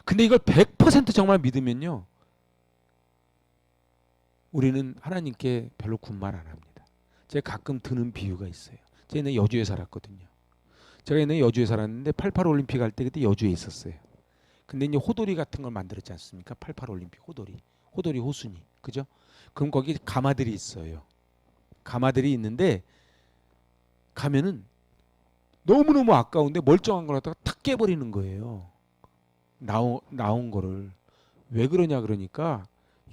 근데 이걸 100% 정말 믿으면요 우리는 하나님께 별로 군말 안 합니다. 제가 가끔 드는 비유가 있어요. 제가 옛날에 여주에 살았거든요. 제가 옛날에 여주에 살았는데 88 올림픽 할 때 그때 여주에 있었어요. 근데 이제 호돌이 같은 걸 만들었지 않습니까? 88 올림픽 호돌이 호순이, 그죠? 그럼 거기 가마들이 있어요. 가마들이 있는데 가면은 너무너무 아까운데 멀쩡한 걸 갖다가 탁 깨버리는 거예요. 나온 거를. 왜 그러냐 그러니까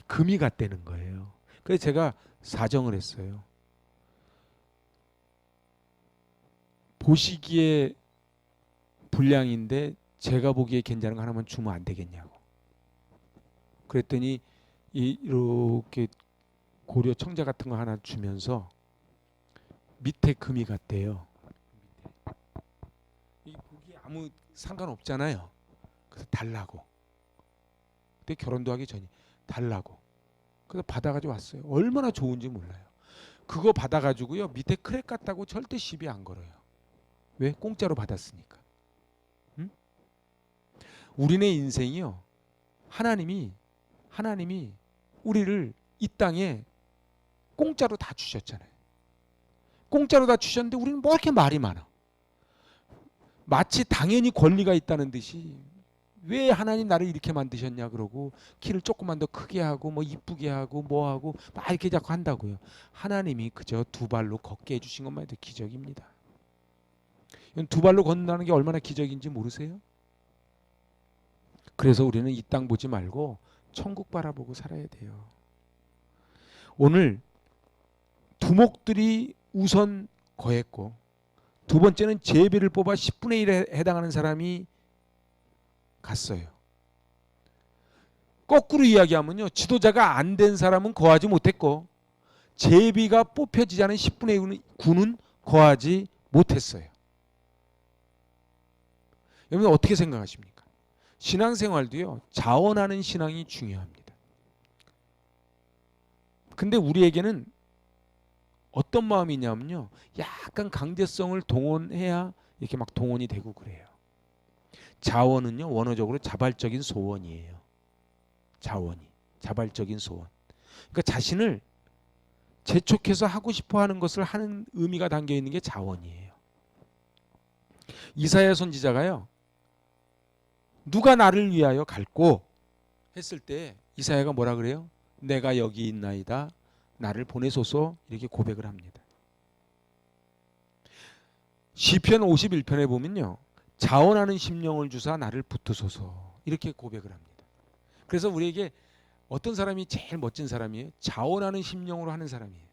금이 갔다는 거예요. 그래서 제가 사정을 했어요. 보시기에 불량인데 제가 보기에 괜찮은 거 하나만 주면 안 되겠냐고. 그랬더니 이렇게 고려 청자 같은 거 하나 주면서 밑에 금이 갔대요. 이 보기에 아무 상관없잖아요. 그래서 달라고. 그때 결혼도 하기 전이 달라고. 그래서 받아가지고 왔어요. 얼마나 좋은지 몰라요. 그거 받아가지고요 밑에 크랙 같다고 절대 시비 안 걸어요. 왜? 공짜로 받았으니까. 응? 우리네 인생이요 하나님이 우리를 이 땅에 공짜로 다 주셨잖아요. 공짜로 다 주셨는데 우리는 뭐 이렇게 말이 많아. 마치 당연히 권리가 있다는 듯이 왜 하나님 나를 이렇게 만드셨냐 그러고 키를 조금만 더 크게 하고 뭐 이쁘게 하고 뭐 하고 막 이렇게 자꾸 한다고요. 하나님이 그저 두 발로 걷게 해주신 것만 해도 기적입니다. 두 발로 걷는다는 게 얼마나 기적인지 모르세요? 그래서 우리는 이 땅 보지 말고 천국 바라보고 살아야 돼요. 오늘 두목들이 우선 거했고 두 번째는 제비를 뽑아 10분의 1에 해당하는 사람이 갔어요. 거꾸로 이야기하면요 지도자가 안 된 사람은 거하지 못했고 제비가 뽑혀지지 않은 10분의 9는 거하지 못했어요. 여러분 어떻게 생각하십니까? 신앙생활도요 자원하는 신앙이 중요합니다. 근데 우리에게는 어떤 마음이 있냐면요 약간 강제성을 동원해야 이렇게 막 동원이 되고 그래요. 자원은요 원어적으로 자발적인 소원이에요. 자발적인 소원. 그러니까 자신을 재촉해서 하고 싶어 하는 것을 하는 의미가 담겨 있는 게 자원이에요. 이사야 선지자가요 누가 나를 위하여 갈고 했을 때 이사야가 뭐라 그래요? 내가 여기 있나이다 나를 보내소서 이렇게 고백을 합니다. 시편 51편에 보면요 자원하는 심령을 주사 나를 붙드소서 이렇게 고백을 합니다. 그래서 우리에게 어떤 사람이 제일 멋진 사람이에요? 자원하는 심령으로 하는 사람이에요.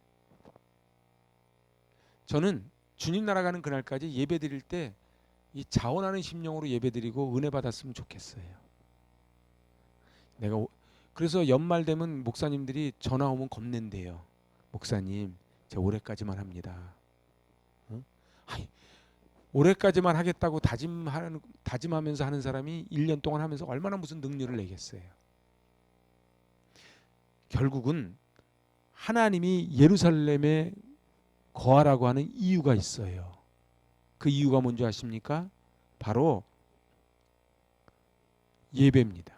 저는 주님 나라 가는 그날까지 예배 드릴 때 이 자원하는 심령으로 예배 드리고 은혜 받았으면 좋겠어요. 그래서 연말 되면 목사님들이 전화 오면 겁낸대요. 목사님 제가 올해까지만 합니다. 어? 올해까지만 하겠다고 다짐하면서 하는 사람이 1년 동안 하면서 얼마나 무슨 능률을 내겠어요. 결국은 하나님이 예루살렘에 거하라고 하는 이유가 있어요. 그 이유가 뭔지 아십니까? 바로 예배입니다.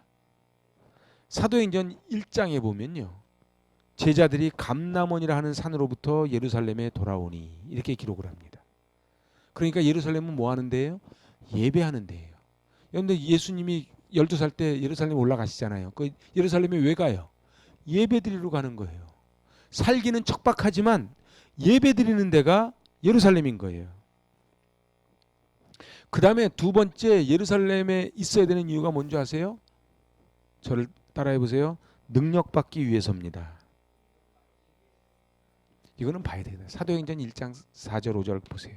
사도행전 1장에 보면요. 제자들이 감람원이라 하는 산으로부터 예루살렘에 돌아오니 이렇게 기록을 합니다. 그러니까 예루살렘은 뭐 하는 데예요? 예배하는 데예요. 그런데 예수님이 12살 때 예루살렘에 올라가시잖아요. 그 예루살렘에 왜 가요? 예배 드리러 가는 거예요. 살기는 척박하지만 예배 드리는 데가 예루살렘인 거예요. 그 다음에 두 번째 예루살렘에 있어야 되는 이유가 뭔지 아세요? 저를 따라해 보세요. 능력받기 위해서입니다. 이거는 봐야 되겠다. 사도행전 1장 4절 5절 보세요.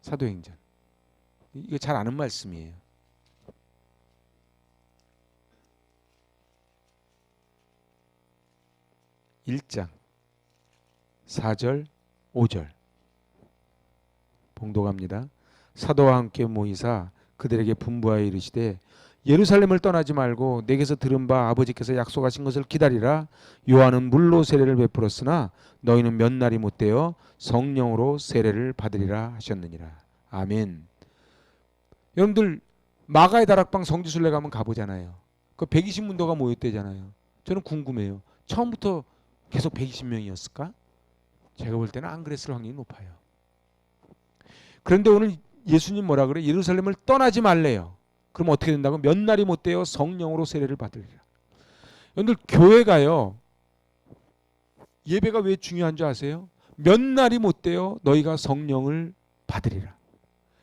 사도행전. 이거 잘 아는 말씀이에요. (1장) 4절 5절 봉독합니다. 사도와 함께 모이사 그들에게 분부하여 이르시되 예루살렘을 떠나지 말고 내게서 들은 바 아버지께서 약속하신 것을 기다리라. 요한은 물로 세례를 베풀었으나 너희는 몇 날이 못되어 성령으로 세례를 받으리라 하셨느니라. 아멘. 여러분들 마가의 다락방 성지순례 가면 가보잖아요. 그 120문도가 모였대잖아요. 저는 궁금해요. 처음부터 계속 120명이었을까? 제가 볼 때는 안 그랬을 확률이 높아요. 그런데 오늘 예수님 뭐라 그래? 예루살렘을 떠나지 말래요. 그럼 어떻게 된다고? 몇 날이 못되어 성령으로 세례를 받으리라. 여러분들 교회가요, 예배가 왜 중요한 줄 아세요? 몇 날이 못되어 너희가 성령을 받으리라.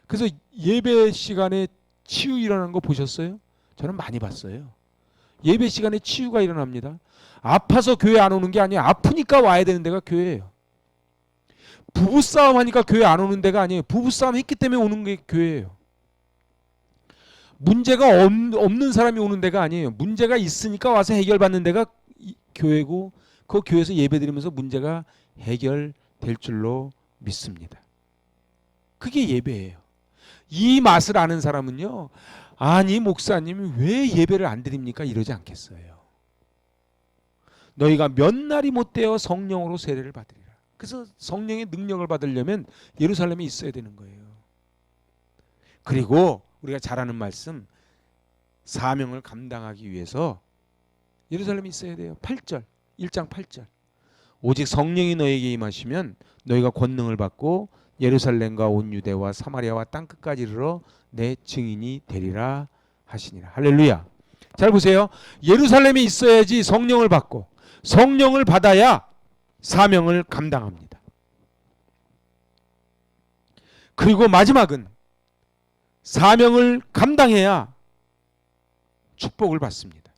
그래서 예배 시간에 치유 일어나는 거 보셨어요? 저는 많이 봤어요. 예배 시간에 치유가 일어납니다. 아파서 교회 안 오는 게 아니에요. 아프니까 와야 되는 데가 교회예요. 부부싸움 하니까 교회 안 오는 데가 아니에요. 부부싸움 했기 때문에 오는 게 교회예요. 문제가 없는 사람이 오는 데가 아니에요. 문제가 있으니까 와서 해결받는 데가 교회고, 그 교회에서 예배드리면서 문제가 해결될 줄로 믿습니다. 그게 예배예요. 이 맛을 아는 사람은요, 아니 목사님이 왜 예배를 안 드립니까? 이러지 않겠어요. 너희가 몇 날이 못되어 성령으로 세례를 받으리라. 그래서 성령의 능력을 받으려면 예루살렘에 있어야 되는 거예요. 그리고 우리가 잘 아는 말씀, 사명을 감당하기 위해서 예루살렘에 있어야 돼요. 8절, 1장 8절. 오직 성령이 너에게 임하시면 너희가 권능을 받고 예루살렘과 온 유대와 사마리아와 땅끝까지 이르러 내 증인이 되리라 하시니라. 할렐루야. 잘 보세요. 예루살렘에 있어야지 성령을 받고, 성령을 받아야 사명을 감당합니다. 그리고 마지막은 사명을 감당해야 축복을 받습니다.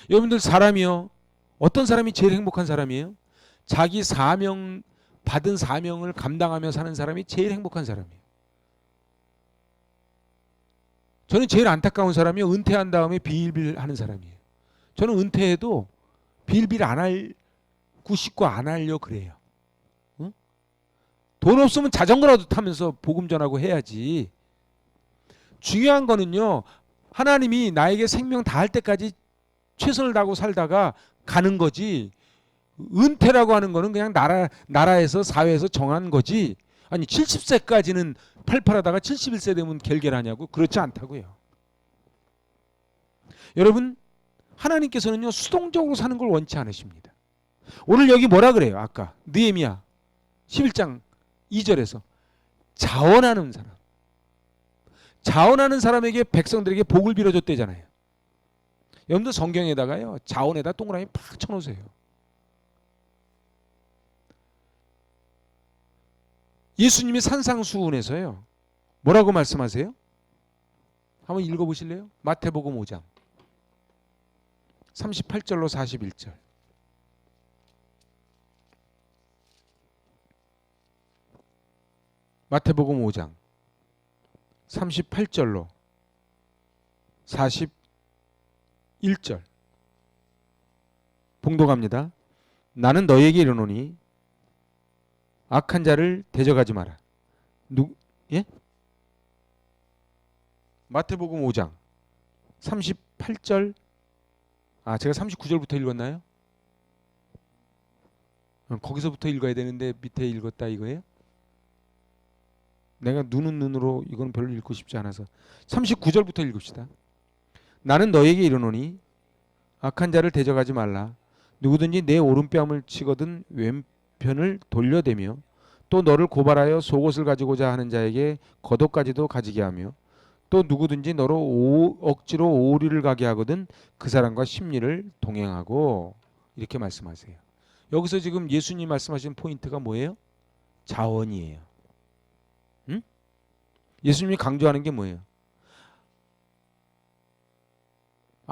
여러분들 사람이요, 어떤 사람이 제일 행복한 사람이에요? 자기 사명, 받은 사명을 감당하며 사는 사람이 제일 행복한 사람이에요. 저는 제일 안타까운 사람이요, 은퇴한 다음에 비일비일 하는 사람이에요. 저는 은퇴해도 비일비일 안 하고 싶고 안 하려 그래요. 응? 돈 없으면 자전거라도 타면서 복음 전하고 해야지. 중요한 거는요, 하나님이 나에게 생명 다할 때까지 최선을 다하고 살다가 가는 거지, 은퇴라고 하는 거는 그냥 나라에서 사회에서 정한 거지. 아니 70세까지는 팔팔하다가 71세 되면 결결하냐고. 그렇지 않다고요. 여러분, 하나님께서는요 수동적으로 사는 걸 원치 않으십니다. 오늘 여기 뭐라 그래요? 아까 느헤미야 11장 2절에서 자원하는 사람, 자원하는 사람에게 백성들에게 복을 빌어줬대잖아요. 여러분들 성경에다가요 자원에다 동그라미 팍 쳐놓으세요. 예수님이 산상수훈에서요 뭐라고 말씀하세요? 한번 읽어보실래요? 마태복음 5장 38절로 41절. 마태복음 5장 38절로 41절 봉독합니다. 나는 너희에게 이르노니 악한 자를 대적하지 마라. 예? 마태복음 5장 38절. 제가 39절부터 읽었나요? 거기서부터 읽어야 되는데 밑에 읽었다 이거예요? 내가 눈은 눈으로 이건 별로 읽고 싶지 않아서 39절부터 읽읍시다. 나는 너에게 이르노니 악한 자를 대적하지 말라. 누구든지 내 오른뺨을 치거든 왼편을 돌려대며 또 너를 고발하여 속옷을 가지고자 하는 자에게 겉옷까지도 가지게 하며 또 누구든지 너로 억지로 오리를 가게 하거든 그 사람과 심리를 동행하고. 이렇게 말씀하세요. 여기서 지금 예수님 말씀하신 포인트가 뭐예요? 자원이에요. 응? 예수님이 강조하는 게 뭐예요?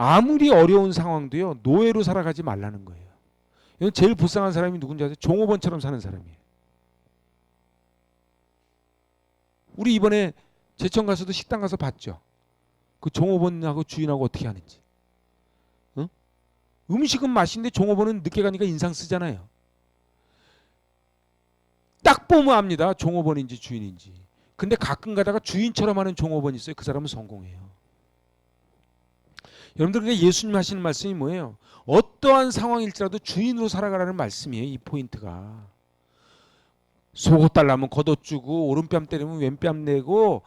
아무리 어려운 상황도요 노예로 살아가지 말라는 거예요. 여러분 제일 불쌍한 사람이 누군지 아세요? 종업원처럼 사는 사람이에요. 우리 이번에 제천 가서도 식당 가서 봤죠. 그 종업원하고 주인하고 어떻게 하는지. 어? 음식은 맛있는데 종업원은 늦게 가니까 인상 쓰잖아요. 딱 보면 압니다. 종업원인지 주인인지. 근데 가끔 가다가 주인처럼 하는 종업원이 있어요. 그 사람은 성공해요. 여러분들 그게 예수님 하시는 말씀이 뭐예요? 어떠한 상황일지라도 주인으로 살아가라는 말씀이에요. 이 포인트가. 속옷 달라면 걷어주고 오른뺨 때리면 왼뺨 내고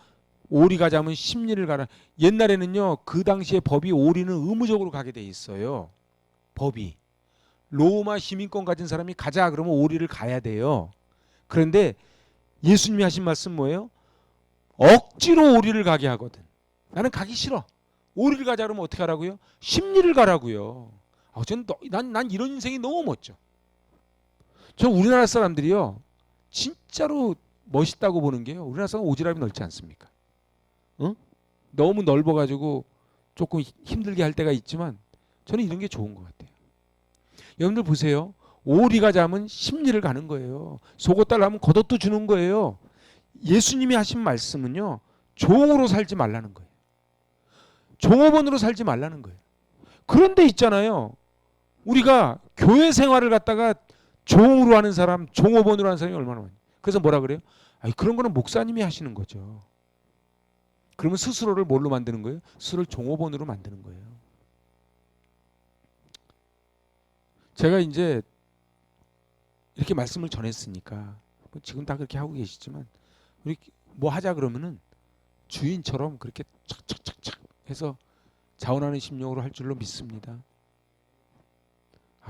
오리가 잡으면 십리를 가라. 옛날에는요. 그 당시에 법이 오리는 의무적으로 가게 돼 있어요. 법이. 로마 시민권 가진 사람이 가자 그러면 오리를 가야 돼요. 그런데 예수님이 하신 말씀 뭐예요? 억지로 오리를 가게 하거든. 나는 가기 싫어. 오리를 가자 그러면 어떻게 하라고요? 십리를 가라고요. 난 이런 인생이 너무 멋져. 저 우리나라 사람들이요. 진짜로 멋있다고 보는 게요. 우리나라 사람은 오지랖이 넓지 않습니까? 어? 너무 넓어가지고 조금 힘들게 할 때가 있지만 저는 이런 게 좋은 것 같아요. 여러분들 보세요. 오리가 잡으면 십리를 가는 거예요. 속옷 달라면 겉옷도 주는 거예요. 예수님이 하신 말씀은요. 종으로 살지 말라는 거예요. 종업원으로 살지 말라는 거예요. 그런데 있잖아요. 우리가 교회 생활을 갖다가 종으로 하는 사람, 종업원으로 하는 사람이 얼마나 많아요. 그래서 뭐라 그래요? 아니, 그런 거는 목사님이 하시는 거죠. 그러면 스스로를 뭘로 만드는 거예요? 스스로를 종업원으로 만드는 거예요. 제가 이제 이렇게 말씀을 전했으니까 지금 다 그렇게 하고 계시지만 우리 뭐 하자 그러면은 주인처럼 그렇게 착착착착 해서 자원하는 심령으로 할 줄로 믿습니다.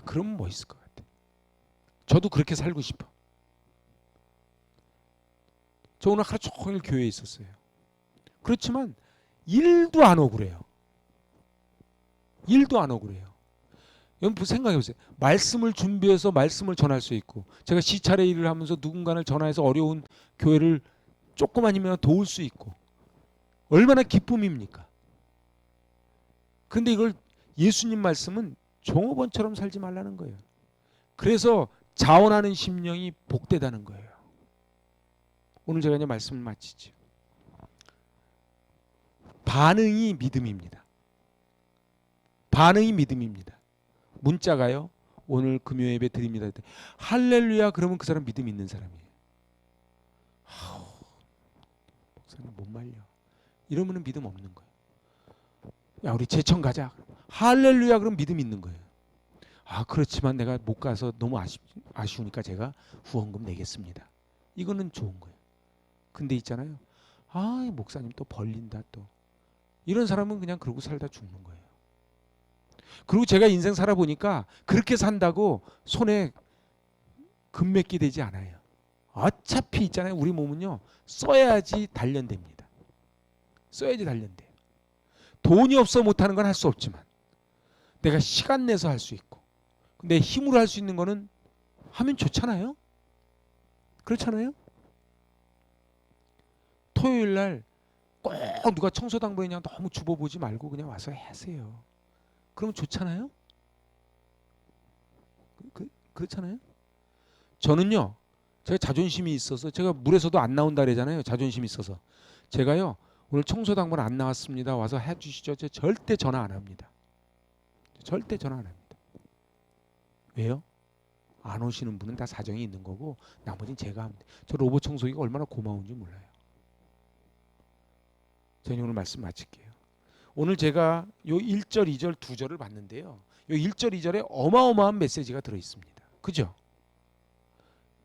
그러면 멋있을 것 같아요. 저도 그렇게 살고 싶어. 저 오늘 하루 종일 교회에 있었어요. 그렇지만 일도 안 억울해요. 일도 안 억울해요. 여러분 생각해 보세요. 말씀을 준비해서 말씀을 전할 수 있고 제가 시차례 일을 하면서 누군가를 전화해서 어려운 교회를 조그만이면 도울 수 있고 얼마나 기쁨입니까? 근데 이걸 예수님 말씀은 종업원처럼 살지 말라는 거예요. 그래서 자원하는 심령이 복되다는 거예요. 오늘 제가 이제 말씀을 마치죠. 반응이 믿음입니다. 반응이 믿음입니다. 문자가요. 오늘 금요 예배 드립니다. 할렐루야 그러면 그 사람 믿음 있는 사람이에요. 목사님 못 말려. 이러면 믿음 없는 거예요. 야 우리 제천 가자. 할렐루야 그럼 믿음 있는 거예요. 그렇지만 내가 못 가서 너무 아쉬우니까 제가 후원금 내겠습니다. 이거는 좋은 거예요. 근데 있잖아요. 목사님 또 벌린다 또. 이런 사람은 그냥 그러고 살다 죽는 거예요. 그리고 제가 인생 살아보니까 그렇게 산다고 손에 금맥기 되지 않아요. 어차피 있잖아요. 우리 몸은요. 써야지 단련됩니다. 써야지 단련돼요. 돈이 없어 못하는 건 할 수 없지만 내가 시간 내서 할 수 있고 내 힘으로 할 수 있는 거는 하면 좋잖아요. 그렇잖아요. 토요일 날 꼭 누가 청소당번이냐 너무 주워보지 말고 그냥 와서 하세요. 그러면 좋잖아요. 그렇잖아요. 저는요. 제가 자존심이 있어서 제가 물에서도 안 나온다 그러잖아요. 자존심이 있어서. 제가요. 오늘 청소당번 안 나왔습니다. 와서 해주시죠. 제가 절대 전화 안 합니다. 절대 전화 안 합니다. 왜요? 안 오시는 분은 다 사정이 있는 거고 나머지는 제가 합니다. 저 로봇 청소기가 얼마나 고마운지 몰라요. 저는 오늘 말씀 마칠게요. 오늘 제가 요 1절, 2절, 2절을 봤는데요. 요 1절, 2절에 어마어마한 메시지가 들어있습니다. 그죠?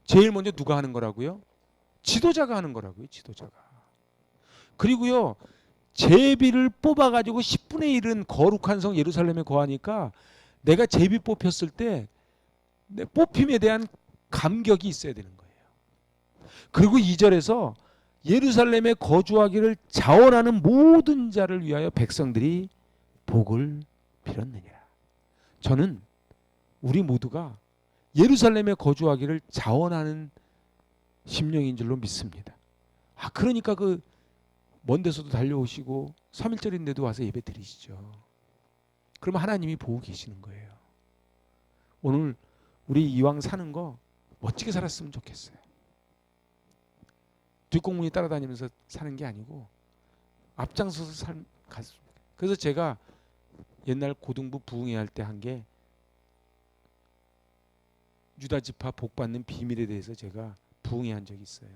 제일 먼저 누가 하는 거라고요? 지도자가 하는 거라고요. 지도자가. 그리고요. 제비를 뽑아가지고 10분의 1은 거룩한 성 예루살렘에 거하니까 내가 제비 뽑혔을 때 뽑힘에 대한 감격이 있어야 되는 거예요. 그리고 2절에서 예루살렘에 거주하기를 자원하는 모든 자를 위하여 백성들이 복을 빌었느니라. 저는 우리 모두가 예루살렘에 거주하기를 자원하는 심령인 줄로 믿습니다. 그러니까 그 먼 데서도 달려오시고 3일절인데도 와서 예배 드리시죠. 그러면 하나님이 보고 계시는 거예요. 오늘 우리 이왕 사는 거 멋지게 살았으면 좋겠어요. 뒷공문이 따라다니면서 사는 게 아니고 앞장서서 갔습니다. 그래서 제가 옛날 고등부 부흥회 할 때 한 게 유다 지파 복 받는 비밀에 대해서 제가 부흥회 한 적이 있어요.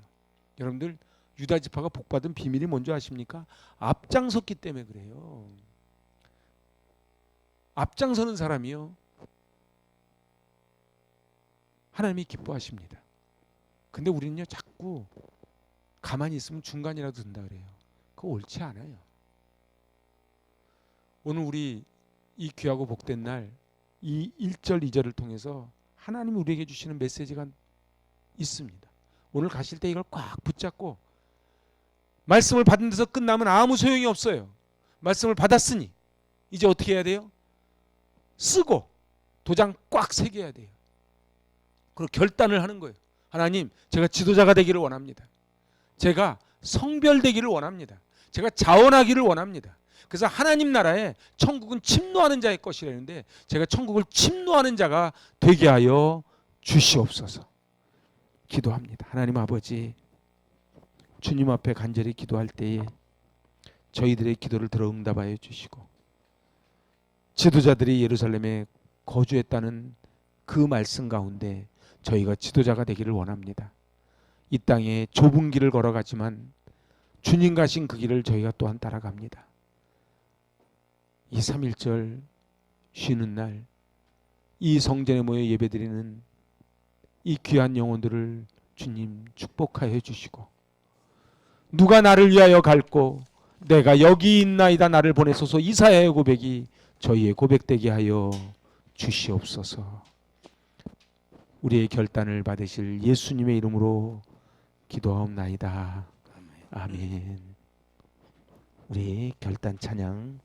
여러분들 유다 지파가 복 받은 비밀이 뭔지 아십니까? 앞장섰기 때문에 그래요. 앞장서는 사람이요 하나님이 기뻐하십니다. 근데 우리는요 자꾸 가만히 있으면 중간이라도 든다 그래요. 그거 옳지 않아요. 오늘 우리 이 귀하고 복된 날 이 1절 2절을 통해서 하나님이 우리에게 주시는 메시지가 있습니다. 오늘 가실 때 이걸 꽉 붙잡고 말씀을 받은 데서 끝나면 아무 소용이 없어요. 말씀을 받았으니 이제 어떻게 해야 돼요? 쓰고 도장 꽉 새겨야 돼요. 그리고 결단을 하는 거예요. 하나님, 제가 지도자가 되기를 원합니다. 제가 성별되기를 원합니다. 제가 자원하기를 원합니다. 그래서 하나님 나라에 천국은 침노하는 자의 것이라는데 제가 천국을 침노하는 자가 되게 하여 주시옵소서. 기도합니다. 하나님 아버지, 주님 앞에 간절히 기도할 때에 저희들의 기도를 들어 응답하여 주시고 지도자들이 예루살렘에 거주했다는 그 말씀 가운데 저희가 지도자가 되기를 원합니다. 이 땅에 좁은 길을 걸어가지만 주님 가신 그 길을 저희가 또한 따라갑니다. 이 3.1절 쉬는 날 이 성전에 모여 예배드리는 이 귀한 영혼들을 주님 축복하여 주시고 누가 나를 위하여 갈고 내가 여기 있나이다 나를 보내소서 이사야의 고백이 저희의 고백되게 하여 주시옵소서. 우리의 결단을 받으실 예수님의 이름으로 기도하옵나이다. 아멘. 우리 결단 찬양